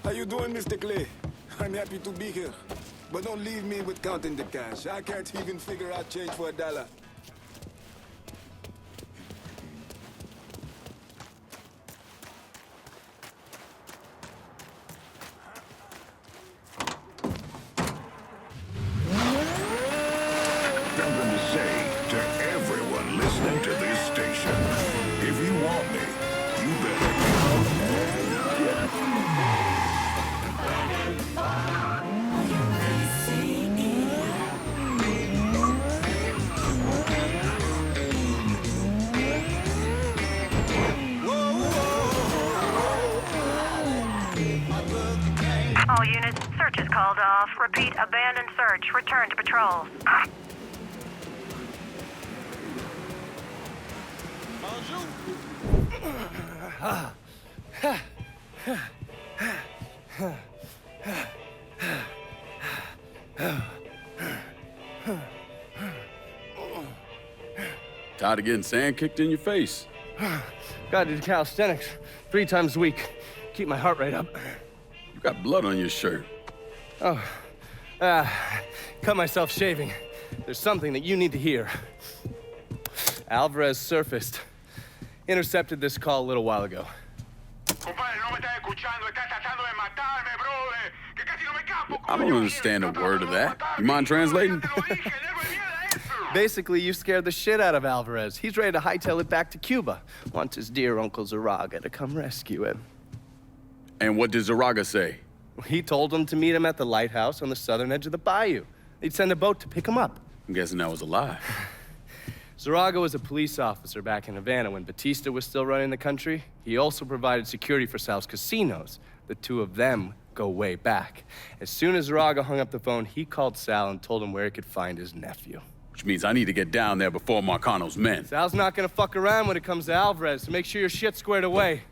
How you doing, Mr. Clay? I'm happy to be here. But don't leave me with counting the cash. I can't even figure out change for $1. Something to say to everyone listening to this station. If you want me, you better come and get me. All units, search is called off. Repeat, abandoned search. Return to patrols. Tired of getting sand kicked in your face. Gotta do calisthenics 3 times a week. Keep my heart rate up. You got blood on your shirt. Oh, cut myself shaving. There's something that you need to hear. Alvarez surfaced. Intercepted this call a little while ago. I don't understand a word of that. You mind translating? Basically, you scared the shit out of Alvarez. He's ready to hightail it back to Cuba. Wants his dear Uncle Zaraga to come rescue him. And what did Zaraga say? He told him to meet him at the lighthouse on the southern edge of the bayou. He'd send a boat to pick him up. I'm guessing that was a lie. Zaraga was a police officer back in Havana when Batista was still running the country. He also provided security for Sal's casinos. The two of them go way back. As soon as Zaraga hung up the phone, he called Sal and told him where he could find his nephew. Which means I need to get down there before Marcano's men. Sal's not gonna fuck around when it comes to Alvarez, so make sure your shit's squared away.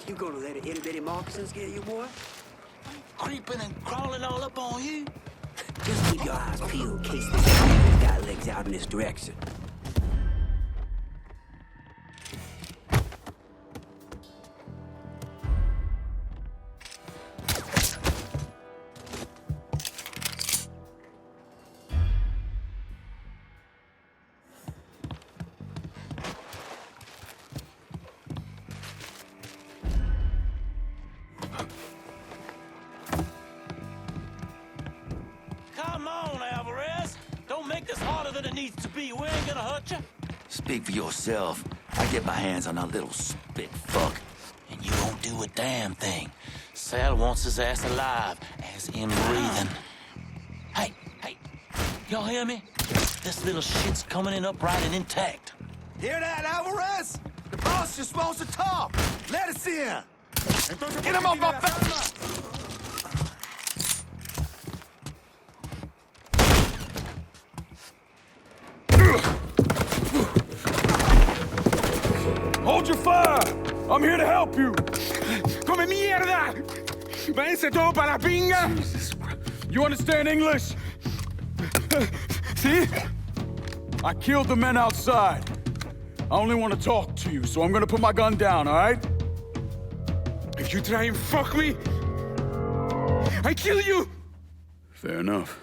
You gonna let an itty-bitty moccasin scare you, boy? Creeping and crawling all up on you? Just keep your eyes peeled in case this has got legs out in this direction. Come on, Alvarez. Don't make this harder than it needs to be. We ain't gonna hurt you. Speak for yourself. I get my hands on a little spit fuck. And you won't do a damn thing. Sal wants his ass alive, as in breathing. Hey, y'all hear me? This little shit's coming in upright and intact. Hear that, Alvarez? The boss just wants to talk. Let us in. Get him off my face! Hold your fire! I'm here to help you! Come mierda! Váyanse todo para la pinga! You understand English? See? I killed the men outside. I only want to talk to you, so I'm gonna put my gun down, all right? If you try and fuck me, I kill you! Fair enough.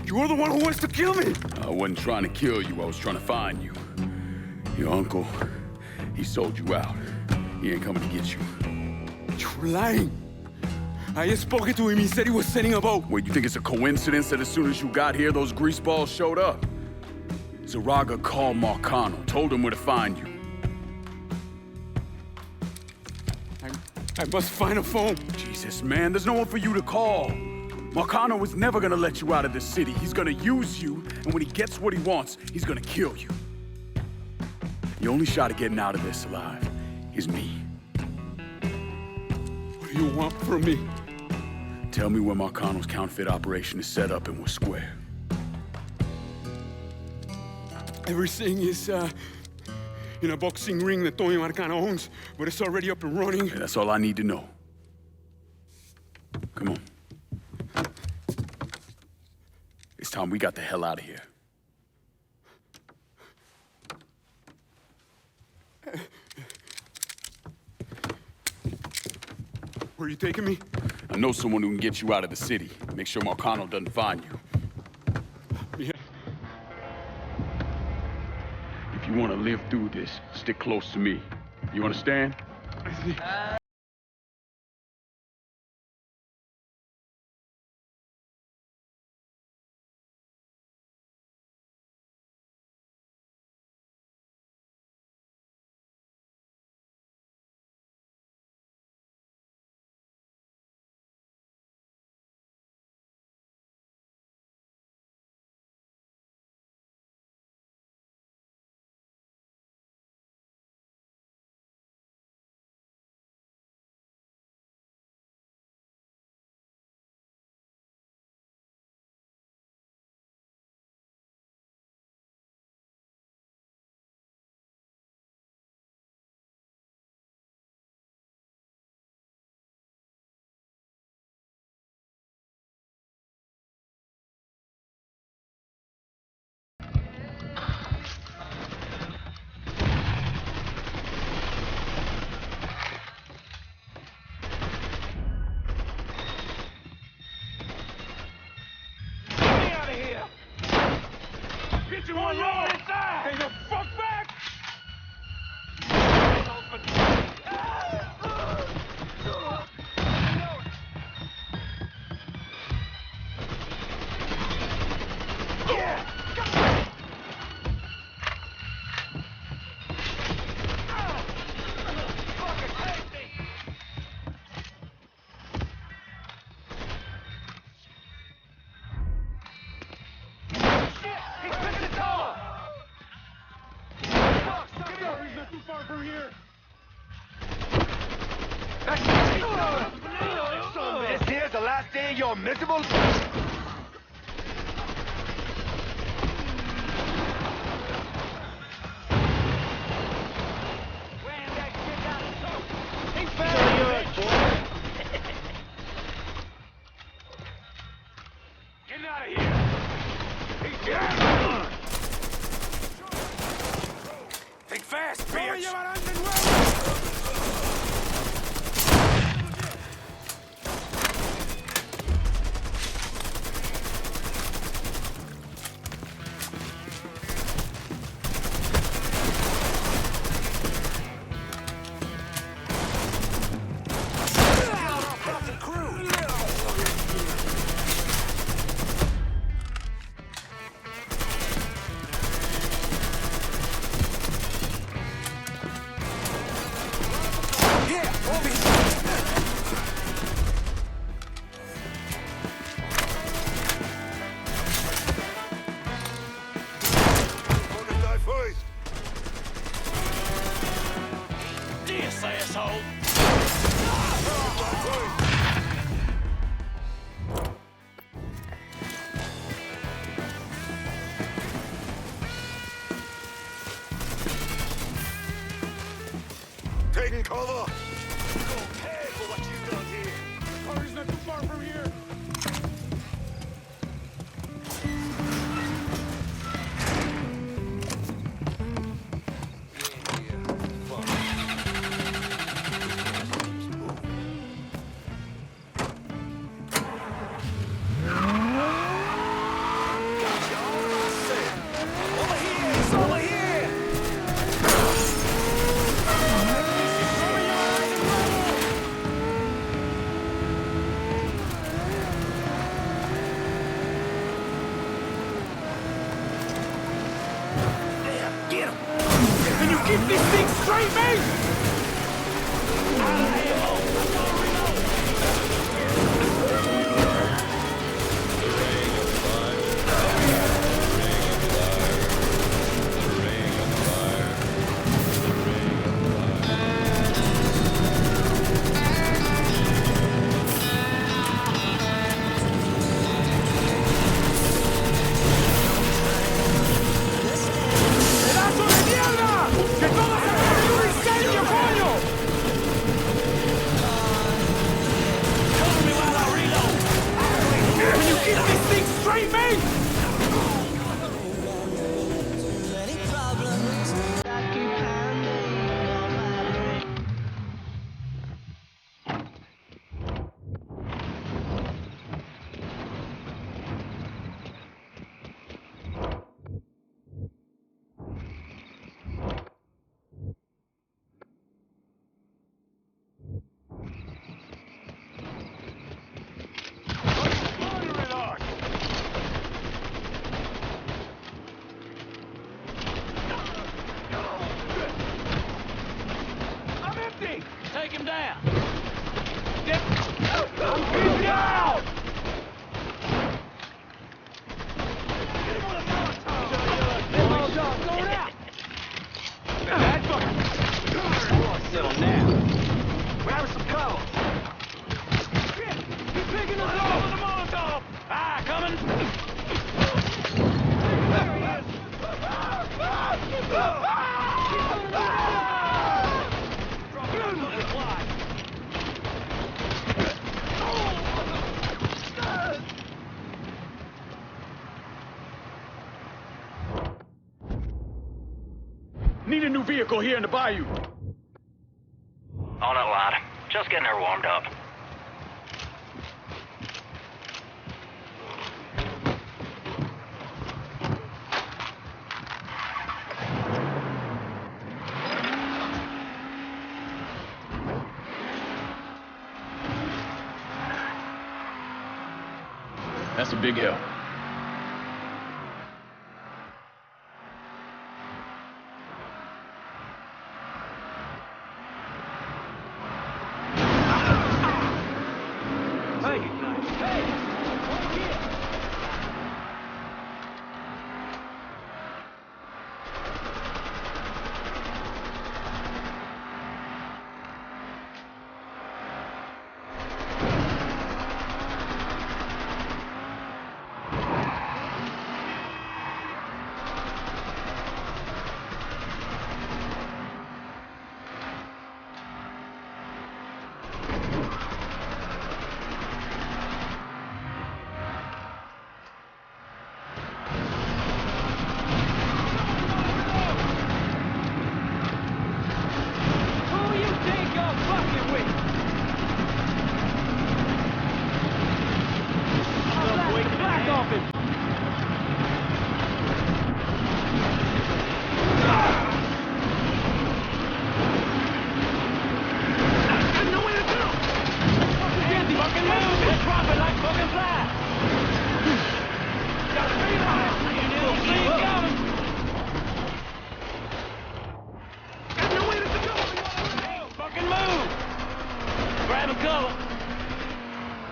You're the one who wants to kill me! I wasn't trying to kill you, I was trying to find you. Your uncle, he sold you out. He ain't coming to get you. You're lying. I just spoke to him, he said he was sending a boat. Wait, you think it's a coincidence that as soon as you got here, those greaseballs showed up? Zaraga called Marcano, told him where to find you. I must find a phone. Jesus, man, there's no one for you to call. Marcano was never gonna let you out of this city. He's gonna use you, and when he gets what he wants, he's gonna kill you. The only shot at getting out of this alive is me. What do you want from me? Tell me where Marcano's counterfeit operation is set up and we're square. Everything is, in a boxing ring that Tony Marcano owns, but it's already up and running. Yeah, that's all I need to know. Come on. It's time we got the hell out of here. Where are you taking me? I know someone who can get you out of the city. Make sure Marcano doesn't find you. Yeah. If you want to live through this, stick close to me. You understand? You want your inside! Hey, the fuck back! This here's the last day of your miserable... Get out of here! Think fast, bitch! Asshole! Taking cover! You're gonna pay for what you've done here. Headquarters not too far from here. Can you keep these things straight, mate? ¡Pedazo de mierda! ¡Que todas se un incendio, coño! Cover me while I reload! Can you keep these things straight, mate? I'm empty! Take him down! Get... I'm down! Get him on the Molotov! Going out! Bad fucker! Settle down. Grab some cover. He's picking us off with the Molotov! Ah, coming! There he is! Good looking fly! Need a new vehicle here in the bayou. On it, lad. Just getting her warmed up. That's a big help.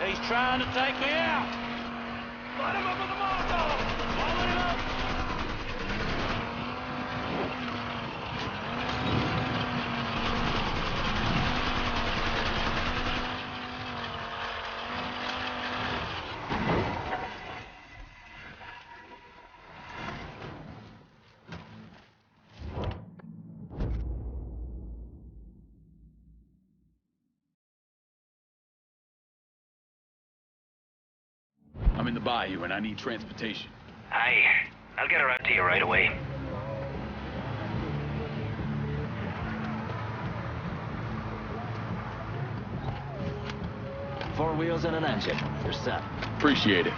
He's trying to take me out. Light him up with a Molotov! Blowing him up. the bayou and I need transportation. I'll get her out to you right away. Four wheels and an engine. You're set. Appreciate it.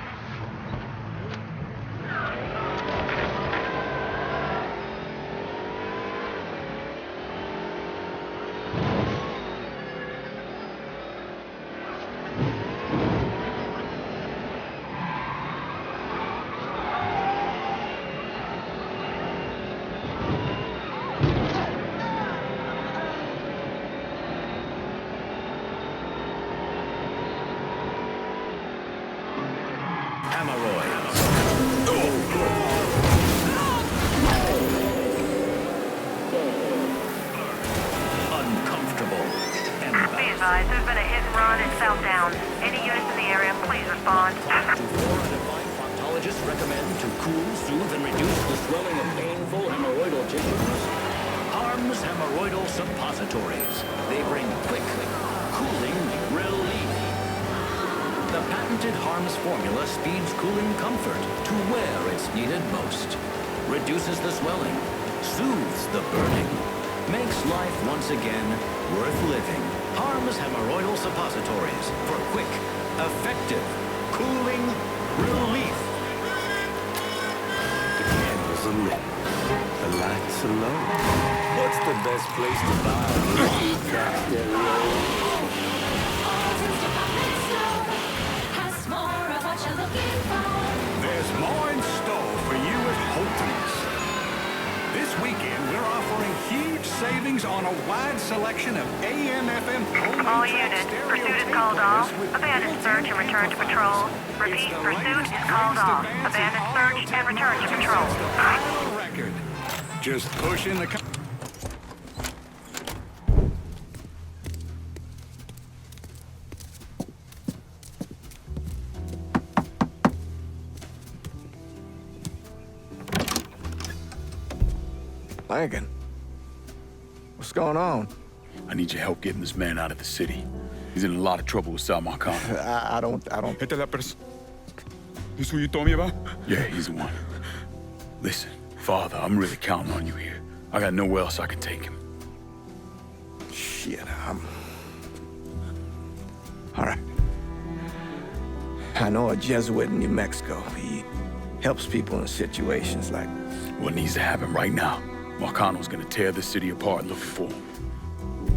There's been a hit and run in South Downs. Any units in the area, please respond. Proctologists recommend to cool, soothe, and reduce the swelling of painful hemorrhoidal tissues. Harm's Hemorrhoidal Suppositories. They bring quick, cooling relief. The patented Harm's formula speeds cooling comfort to where it's needed most. Reduces the swelling, soothes the burning, makes life once again worth living. Harm's Hemorrhoidal Suppositories for quick, effective, cooling relief. The candles are lit. The lights are low. What's the best place to buy a whiskey stereo? There's more in store for you at Holton's. This weekend, we're offering huge savings on a wide selection of AM/FM All units, pursuit is called off. Abandon search and return to patrol. Repeat, pursuit is called off. Abandon search and return to patrol. Record. Just pushing the... Lincoln, what's going on? I need your help getting this man out of the city. He's in a lot of trouble with Sal Marcano. I don't... This who you told me about? Yeah, he's the one. Listen, Father, I'm really counting on you here. I got nowhere else I can take him. Shit, all right. I know a Jesuit in New Mexico. He helps people in situations like... What needs to happen right now? Marcano's gonna tear the city apart looking for him.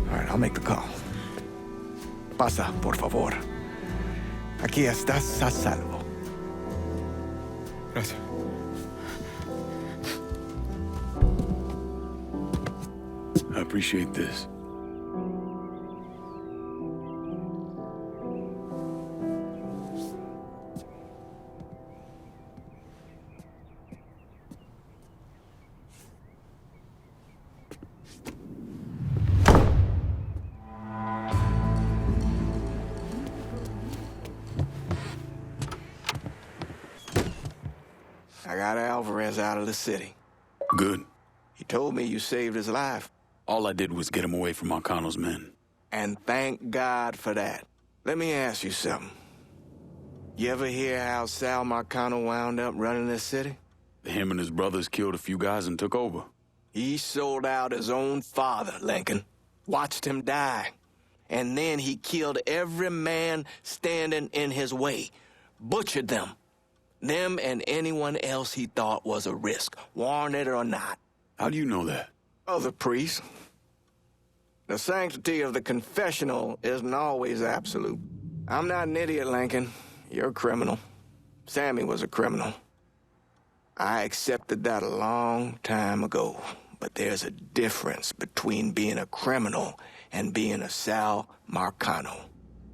All right, I'll make the call. Pasa, por favor. Aquí estás a salvo. Gracias. I appreciate this. I got Alvarez out of the city. Good. He told me you saved his life. All I did was get him away from Marcano's men. And thank God for that. Let me ask you something. You ever hear how Sal Marcano wound up running this city? Him and his brothers killed a few guys and took over. He sold out his own father, Lincoln. Watched him die. And then he killed every man standing in his way. Butchered them. Them and anyone else he thought was a risk, warranted or not. How do you know that? Other priests. The sanctity of the confessional isn't always absolute. I'm not an idiot, Lincoln. You're a criminal. Sammy was a criminal. I accepted that a long time ago. But there's a difference between being a criminal and being a Sal Marcano.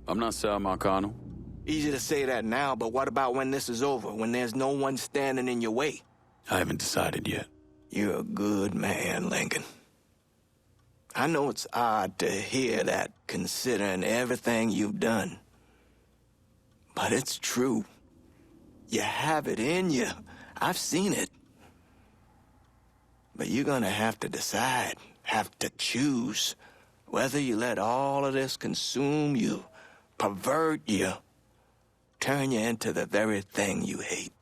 I'm not Sal Marcano. Easy to say that now, but what about when this is over, when there's no one standing in your way? I haven't decided yet. You're a good man, Lincoln. I know it's odd to hear that, considering everything you've done. But it's true. You have it in you. I've seen it. But you're gonna have to decide, have to choose, whether you let all of this consume you, pervert you, turn you into the very thing you hate.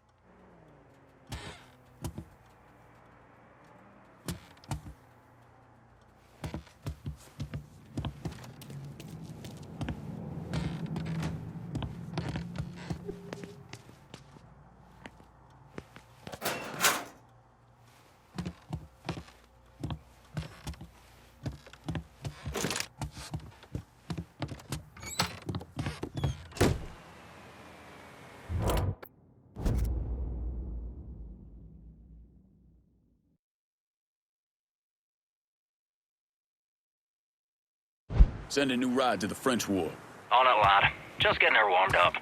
Send a new ride to the French War. On it, lad. Just getting her warmed up.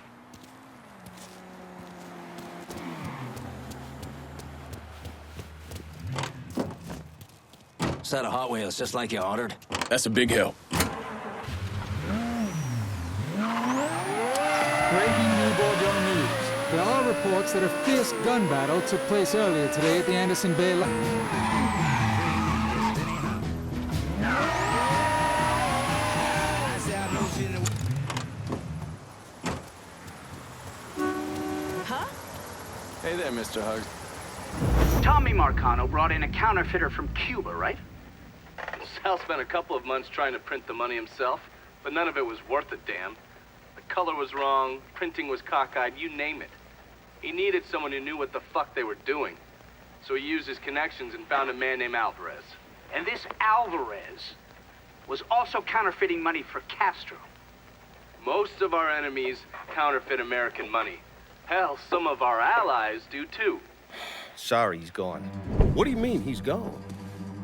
Set of Hot Wheels, just like you ordered. That's a big help. Breaking newborn news. There are reports that a fierce gun battle took place earlier today at the Anderson Bay. Hey there, Mr. Hugs. Tommy Marcano brought in a counterfeiter from Cuba, right? Sal spent a couple of months trying to print the money himself, but none of it was worth a damn. The color was wrong, printing was cockeyed, you name it. He needed someone who knew what the fuck they were doing. So he used his connections and found a man named Alvarez. And this Alvarez was also counterfeiting money for Castro. Most of our enemies counterfeit American money. Hell, some of our allies do too. Sorry, he's gone. What do you mean, he's gone?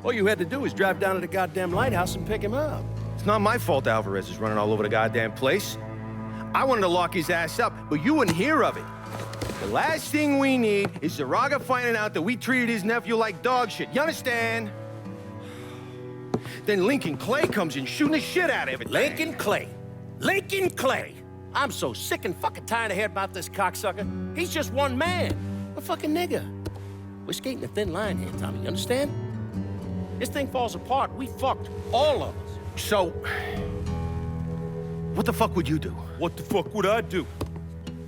All you had to do was drive down to the goddamn lighthouse and pick him up. It's not my fault Alvarez is running all over the goddamn place. I wanted to lock his ass up, but you wouldn't hear of it. The last thing we need is Zaraga finding out that we treated his nephew like dog shit. You understand? Then Lincoln Clay comes in shooting the shit out of it. Lincoln Clay. Lincoln Clay. I'm so sick and fucking tired of hearing about this cocksucker. He's just one man. A fucking nigga. We're skating a thin line here, Tommy. You understand? This thing falls apart. We fucked. All of us. So, what the fuck would you do? What the fuck would I do?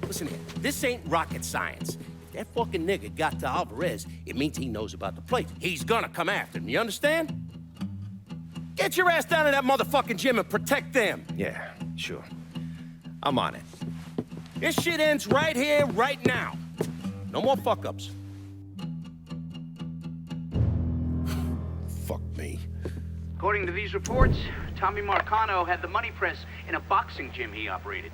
Listen here. This ain't rocket science. If that fucking nigga got to Alvarez, it means he knows about the place. He's gonna come after him. You understand? Get your ass down to that motherfucking gym and protect them. Yeah, sure. I'm on it. This shit ends right here, right now. No more fuck-ups. Fuck me. According to these reports, Tommy Marcano had the money press in a boxing gym he operated.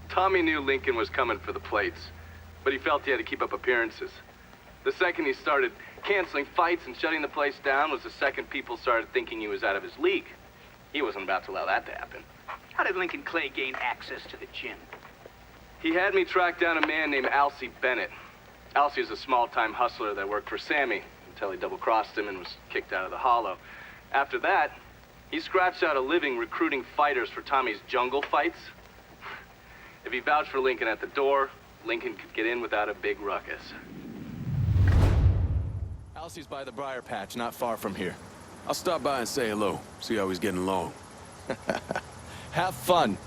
Tommy knew Lincoln was coming for the plates, but he felt he had to keep up appearances. The second he started canceling fights and shutting the place down was the second people started thinking he was out of his league. He wasn't about to allow that to happen. How did Lincoln Clay gain access to the gym? He had me track down a man named Alcy Bennett. Alcy is a small-time hustler that worked for Sammy until he double-crossed him and was kicked out of the Hollow. After that, he scratched out a living recruiting fighters for Tommy's jungle fights. If he vouched for Lincoln at the door, Lincoln could get in without a big ruckus. Alcy's by the briar patch, not far from here. I'll stop by and say hello, see how he's getting along. Have fun.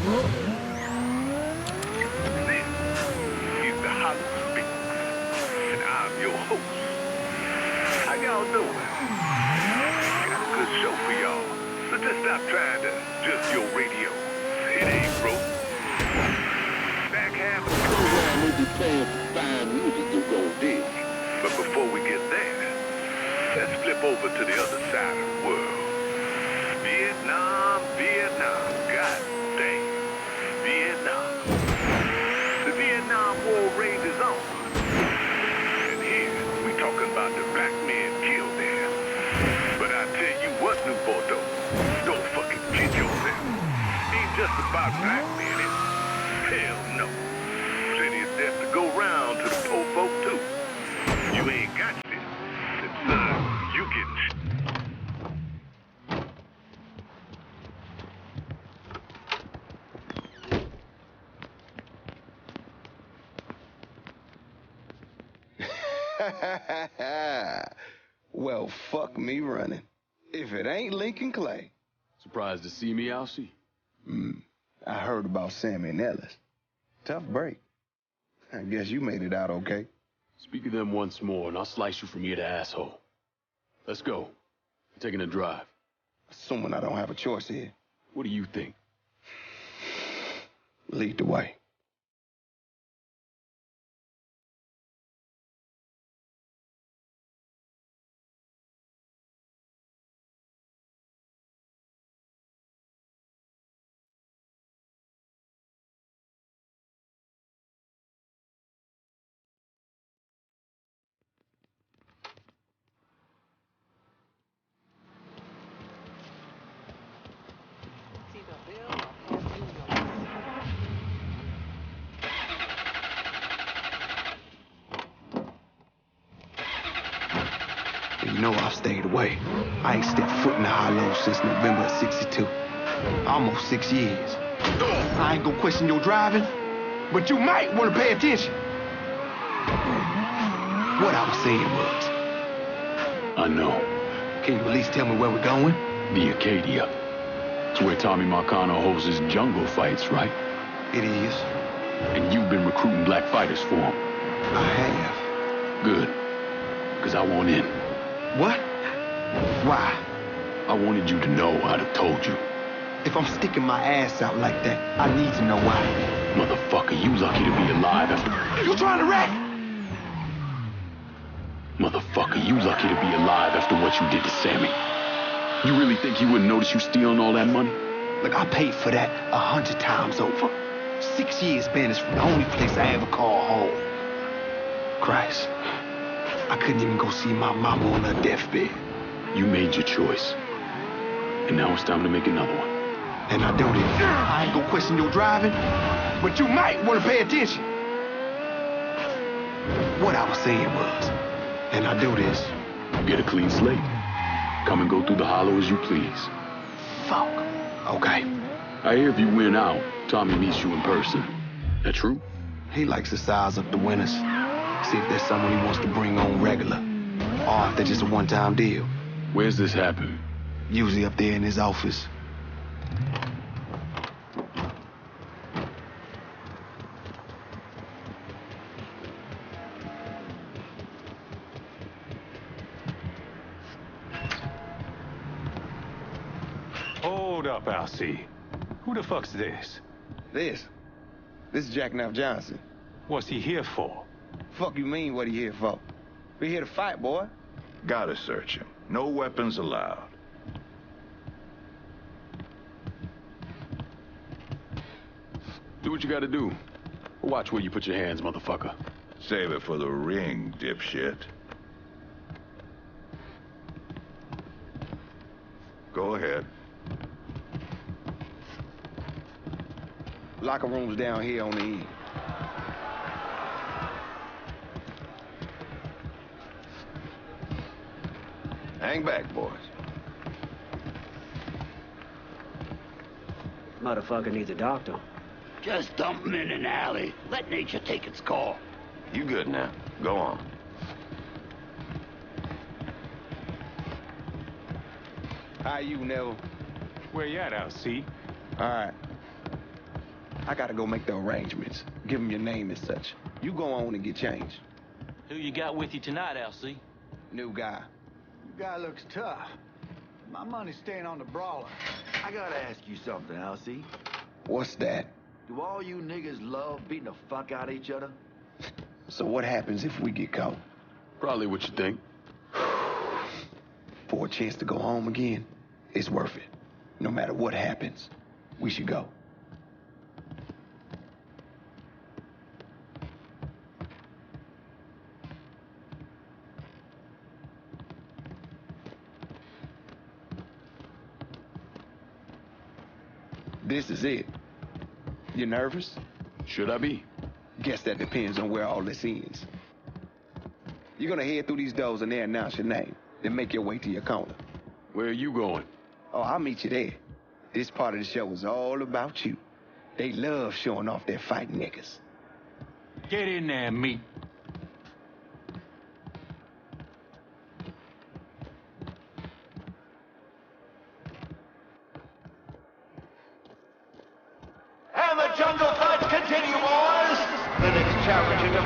This is the Hollow Speaks, and I'm your host. How y'all doing? Got a good show for y'all, so just stop trying to adjust your radio. It ain't broke. Back half of the program will be playing fine music you gon' dig. But before we get there, let's flip over to the other side of the world. Vietnam, God damn. Vietnam. The Vietnam War rages on. And here, we talking about the black men killed there. But I tell you what, New Bordeaux, don't fucking kid yourself. Ain't just about black men, hell no. Plenty of death to go round to the poor folk too. You ain't got shit. And son, you getting shit. Well, fuck me running. If it ain't Lincoln Clay. Surprised to see me, Alcee? I heard about Sammy and Ellis. Tough break. I guess you made it out okay. Speak of them once more, and I'll slice you from ear to asshole. Let's go. I'm taking a drive. Assuming I don't have a choice here. What do you think? Lead the way. You know I've stayed away. I ain't stepped foot in the hollow since November of '62. Almost 6 years. I ain't gonna question your driving, but you might want to pay attention. What I was saying was... I know. Can you at least tell me where we're going? The Acadia. It's where Tommy Marcano holds his jungle fights, right? It is. And you've been recruiting black fighters for him. I have. Good. Because I want in. What? Why? I wanted you to know I'd have told you. If I'm sticking my ass out like that, I need to know why. Motherfucker, you lucky to be alive after... You trying to wreck? Motherfucker, you lucky to be alive after what you did to Sammy. You really think he wouldn't notice you stealing all that money? Look, I paid for that 100 times over. 6 years banished from the only place I ever call home. Christ. I couldn't even go see my mama on her deathbed. You made your choice. And now it's time to make another one. And I do this. I ain't gonna question your driving, but you might want to pay attention. What I was saying was, and I do this. Get a clean slate. Come and go through the hollow as you please. Fuck. Okay. I hear if you win out, Tommy meets you in person. That true? He likes to size up the winners. See if there's someone he wants to bring on regular. Or if they're just a one-time deal. Where's this happen? Usually up there in his office. Hold up, Alcee. Who the fuck's this? This is Jackknife Johnson. What's he here for? Fuck you mean what he here for? We here to fight, boy. Gotta search him. No weapons allowed. Do what you gotta do. Watch where you put your hands, motherfucker. Save it for the ring, dipshit. Go ahead. Locker room's down here on the end. Hang back, boys. Motherfucker needs a doctor. Just dump him in an alley. Let nature take its call. You good now. Go on. How you, Neville? Where you at, Alcee? All right. I gotta go make the arrangements. Give him your name and such. You go on and get changed. Who you got with you tonight, Alcee? New guy. Guy looks tough. My money's staying on the brawler. I gotta ask you something, Alcee. What's that? Do all you niggas love beating the fuck out of each other? So what happens if we get caught? Probably what you think. For a chance to go home again, it's worth it. No matter what happens, we should go. This is it. You nervous? Should I be? Guess that depends on where all this ends. You're gonna head through these doors and they announce your name. Then make your way to your corner. Where are you going? Oh, I'll meet you there. This part of the show is all about you. They love showing off their fighting niggas. Get in there, meat.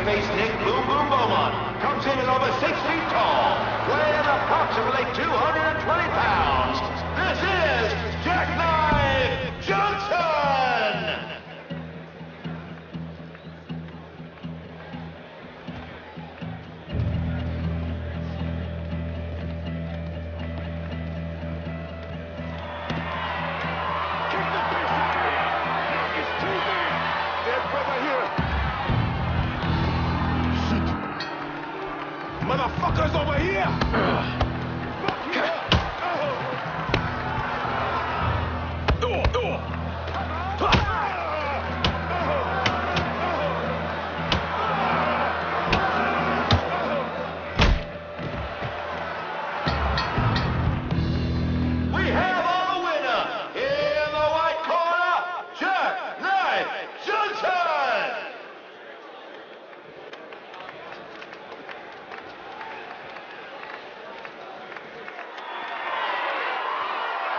face Nick Boom Boom Beaumont. Comes in at over 6 feet tall, weighing approximately 220 pounds. This is Jackknife Johnson! Motherfuckers over here! We have our winner in the white corner, Jackknife Johnson!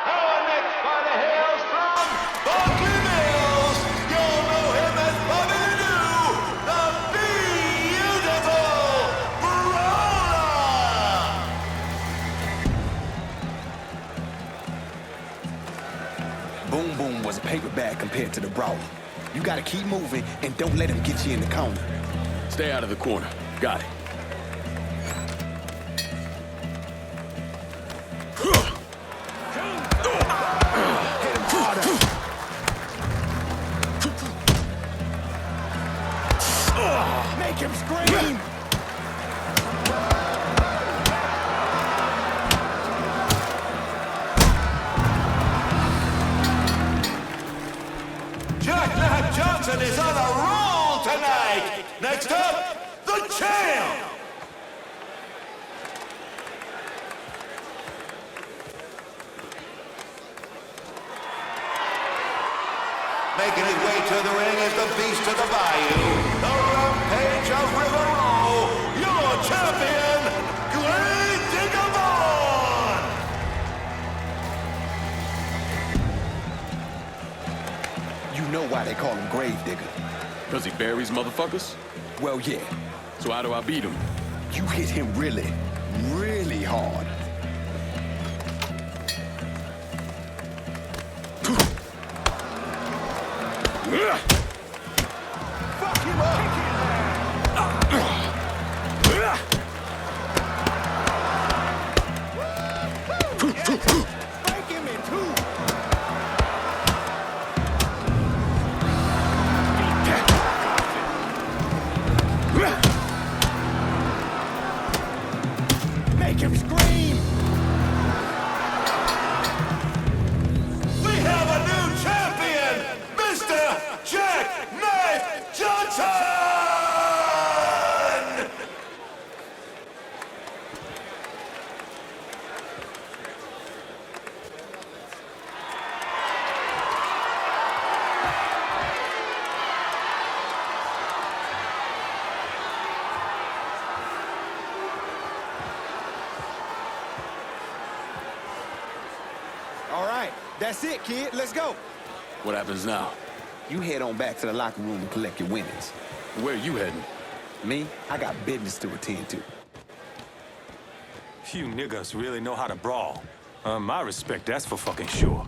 Our next fighter hails from Buckley Mills. You'll know him as Bobby the Beautiful Brawler. Boom Boom was a paper bag compared to the Brawler. You gotta keep moving and don't let him get you in the corner. Stay out of the corner. Got it. Make him scream! Jackknife Johnson is on a roll tonight. Next up, the champ. Making his way to the ring is the beast of the bayou, the rampage of River Row, your champion, Grave Digger Vaughn. You know why they call him Grave Digger. Because he buries motherfuckers? Well, yeah. So how do I beat him? You hit him really, really hard. Fuck him up! Break him in two! Make him scream! We have a new champion, Mr. Jackknife Johnson! All right, that's it, kid. Let's go. What happens now? You head on back to the locker room and collect your winnings. Where you heading? Me, I got business to attend to. You niggas really know how to brawl. My respect, that's for fucking sure.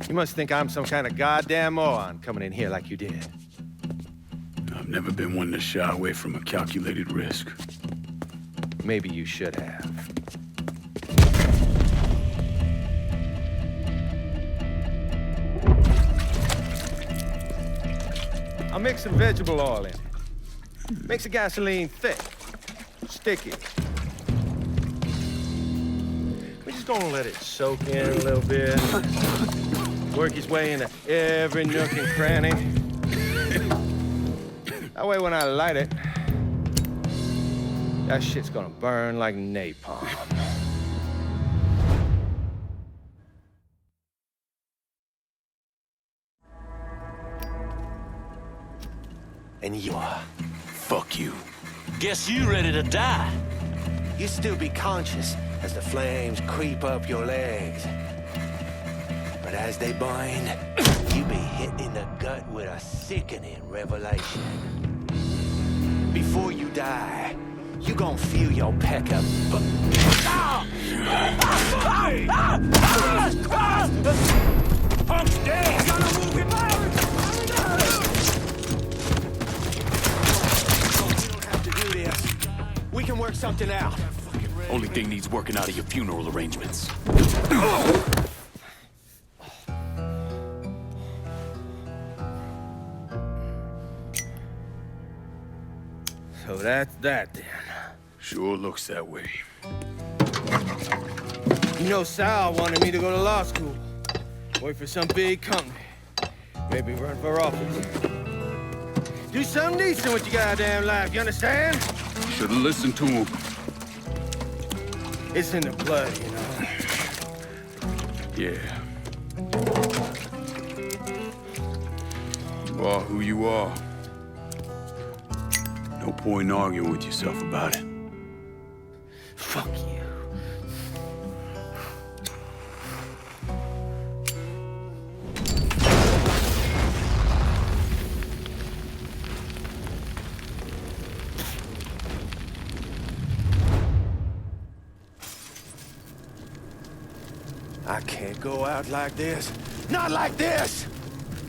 You must think I'm some kind of goddamn moron coming in here like you did. I've never been one to shy away from a calculated risk. Maybe you should have. I'll mix some vegetable oil in. Makes the gasoline thick, sticky. We're just gonna let it soak in a little bit. Work its way into every nook and cranny. That way when I light it, that shit's gonna burn like napalm. And you are. Fuck you. Guess you ready to die. You still be conscious as the flames creep up your legs. But as they burn, you be hit in the gut with a sickening revelation. Before you die, you gonna feel your pecker. Punk's dead! Gonna move it back! We don't have to do this. We can work something out. Only thing needs working out of your funeral arrangements. So that's that then. Sure looks that way. You know, Sal wanted me to go to law school. Work for some big company. Maybe run for office. Do something decent with your goddamn life, you understand? Should've listened to him. It's in the blood, you know. Yeah. You are who you are. No point in arguing with yourself about it. Fuck you. I can't go out like this. Not like this!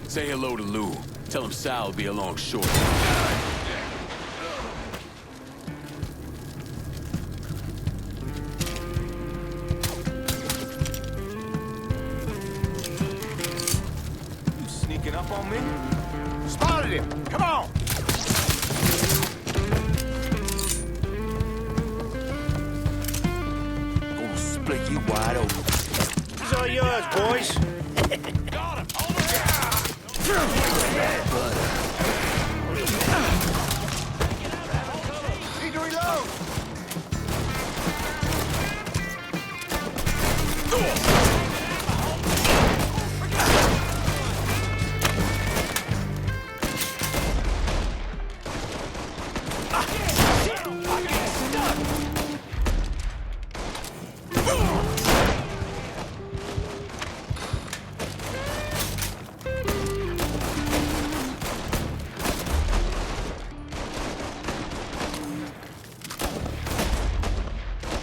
Say hello to Lou. Tell him Sal will be along shortly. Sneaking up on me? Spotted him! Come on! Gonna split you wide open. These are yours, boys. Got him! Over here! Need to reload!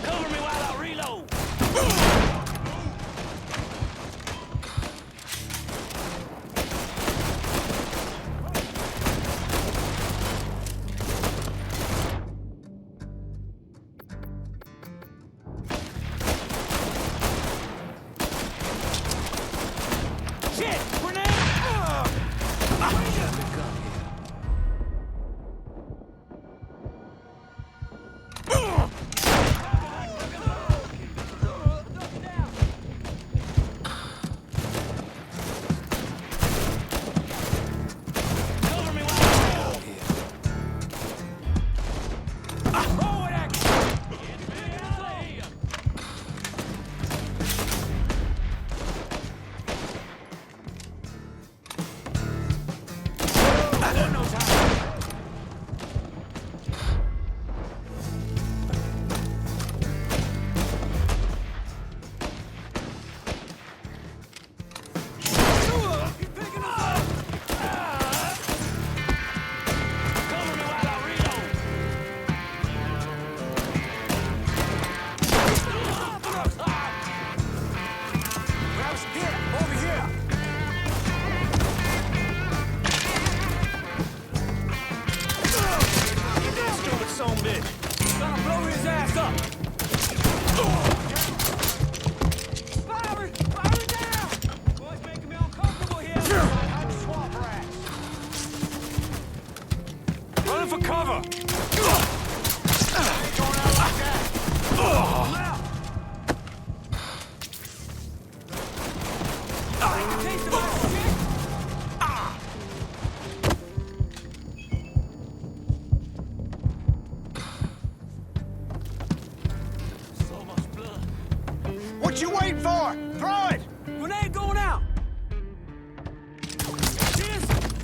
Cover me while I reload. Shit! Grenade! Running for cover! What you waiting for? Throw it! Grenade going out!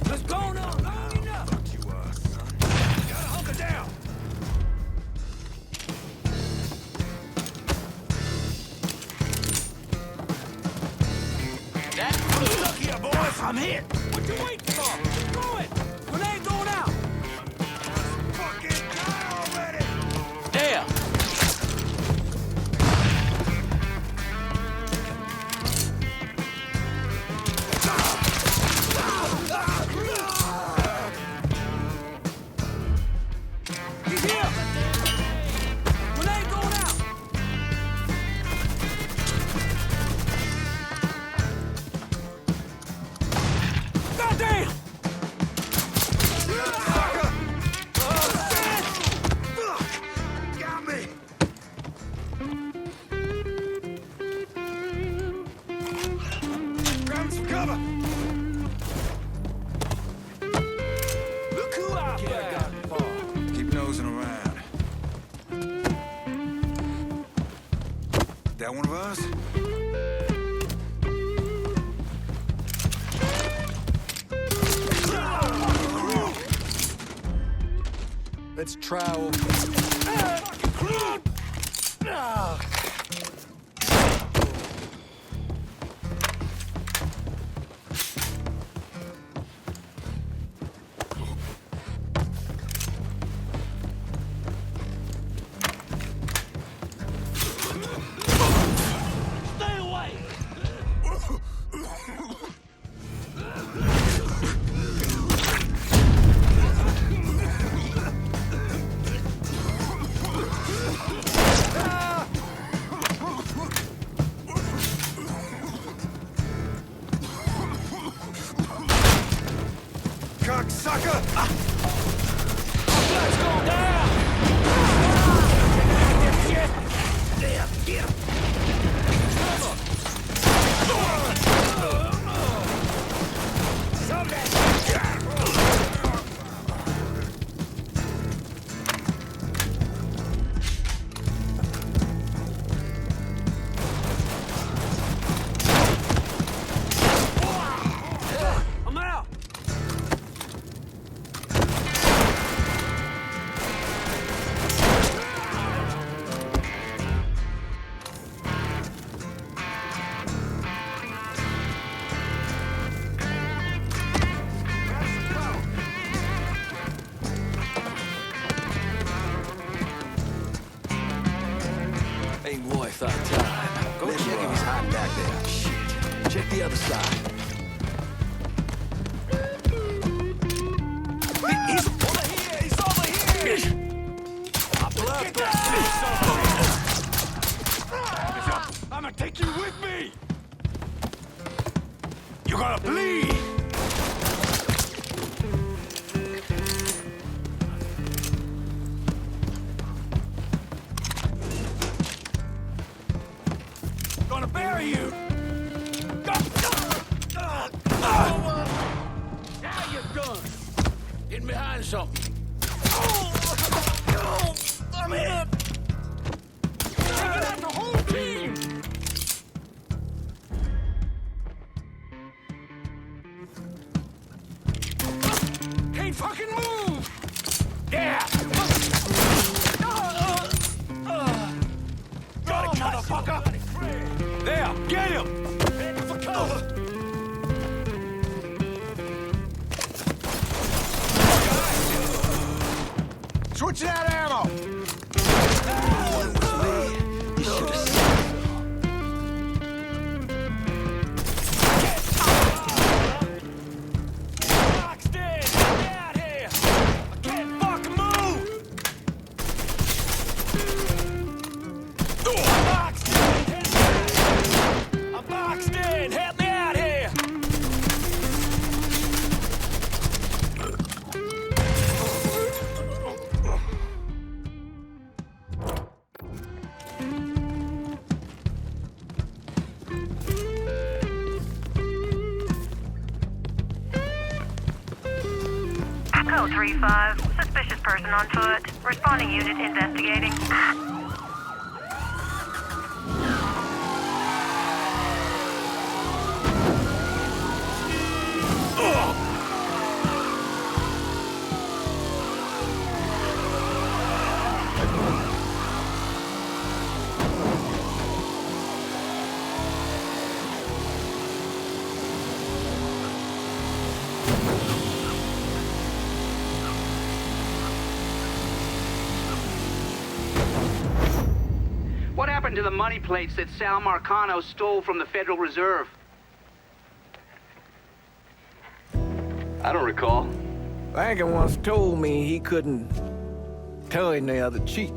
Let's go now! Long enough! Fuck you are, son. Gotta hunker down! Look here, boys! I'm hit! What you waiting for? Throw it! Grenade going out! Fucking die already! There! He's here! Grenade going out! Goddamn! Got me! Grab some cover! Look who out there! Keep nosing around. That one of us? Let's try Stay away! cocksucker! Let's go down! Damn, get him! I'm out! Ain't worth our time. Go check if he's hiding back there. Shit. Check the other side. He's over here! He's over here! Get I'm gonna take you with me! You're gonna bleed! Gonna bury you! Now you're done. Get behind something. I'm hit! Taking out the whole team! Can't fucking move! Yeah! Got it, motherfucker! There, get him! Head for cover! Switching out ammo! You should have seen. Boxed in! Get out here! I can't fucking move! Boxed in! I'm boxed in! Help me out here! Code 3-5. Suspicious person on foot. Responding unit investigating. happened to the money plates that Sal Marcano stole from the Federal Reserve? I don't recall. Lankin once told me he couldn't turn the other cheek.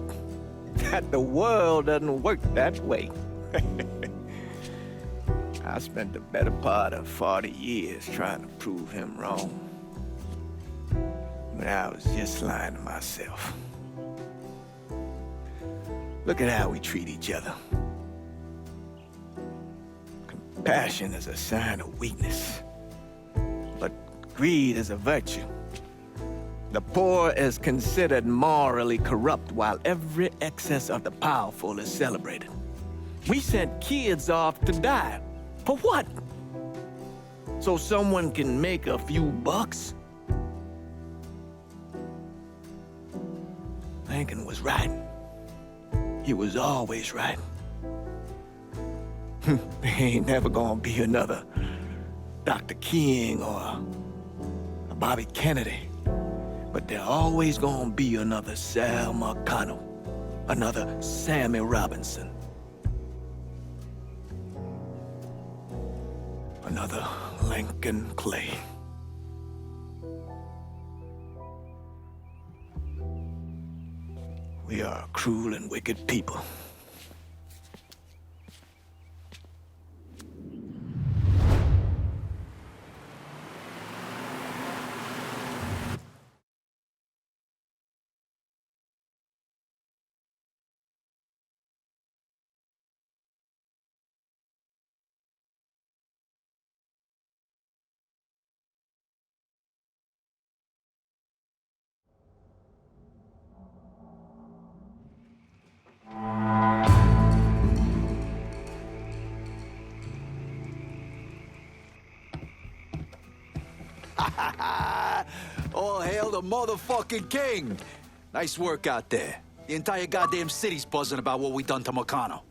That the world doesn't work that way. I spent the better part of 40 years trying to prove him wrong. But I was just lying to myself. Look at how we treat each other. Compassion is a sign of weakness, but greed is a virtue. The poor is considered morally corrupt, while every excess of the powerful is celebrated. We sent kids off to die. For what? So someone can make a few bucks? Lincoln was right. He was always right. There ain't never gonna be another Dr. King or a Bobby Kennedy. But there always gonna be another Sal Marcano, another Sammy Robinson, another Lincoln Clay. We are a cruel and wicked people. All hail the motherfucking king! Nice work out there. The entire goddamn city's buzzing about what we done to Marcano.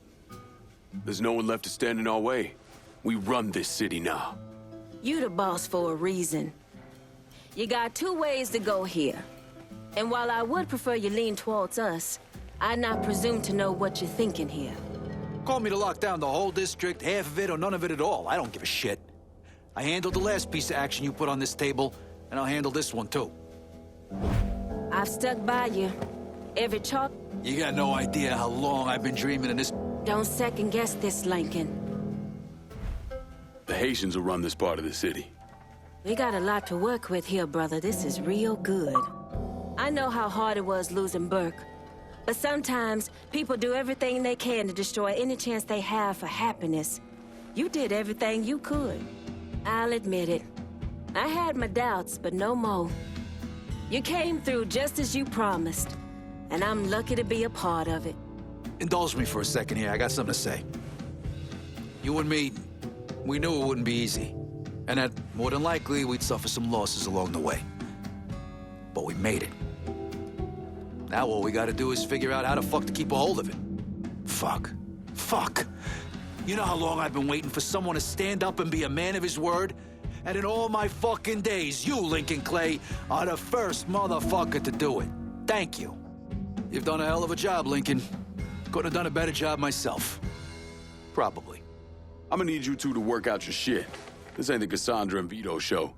There's no one left to stand in our way. We run this city now. You the boss for a reason. You got two ways to go here. And while I would prefer you lean towards us, I'd not presume to know what you're thinking here. Call me to lock down the whole district, half of it or none of it at all. I don't give a shit. I handled the last piece of action you put on this table, and I'll handle this one too. I've stuck by you. Every chalk... You got no idea how long I've been dreaming of this... Don't second guess this, Lincoln. The Haitians will run this part of the city. We got a lot to work with here, brother. This is real good. I know how hard it was losing Burke. But sometimes, people do everything they can to destroy any chance they have for happiness. You did everything you could. I'll admit it. I had my doubts, but no more. You came through just as you promised, and I'm lucky to be a part of it. Indulge me for a second here. I got something to say. You and me, we knew it wouldn't be easy. And that, more than likely, we'd suffer some losses along the way. But we made it. Now all we gotta do is figure out how the fuck to keep a hold of it. Fuck. Fuck. You know how long I've been waiting for someone to stand up and be a man of his word? And in all my fucking days, you, Lincoln Clay, are the first motherfucker to do it. Thank you. You've done a hell of a job, Lincoln. Couldn't have done a better job myself. Probably. I'm gonna need you two to work out your shit. This ain't the Cassandra and Vito show.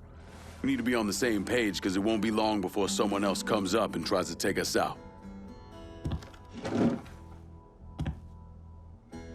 We need to be on the same page, because it won't be long before someone else comes up and tries to take us out.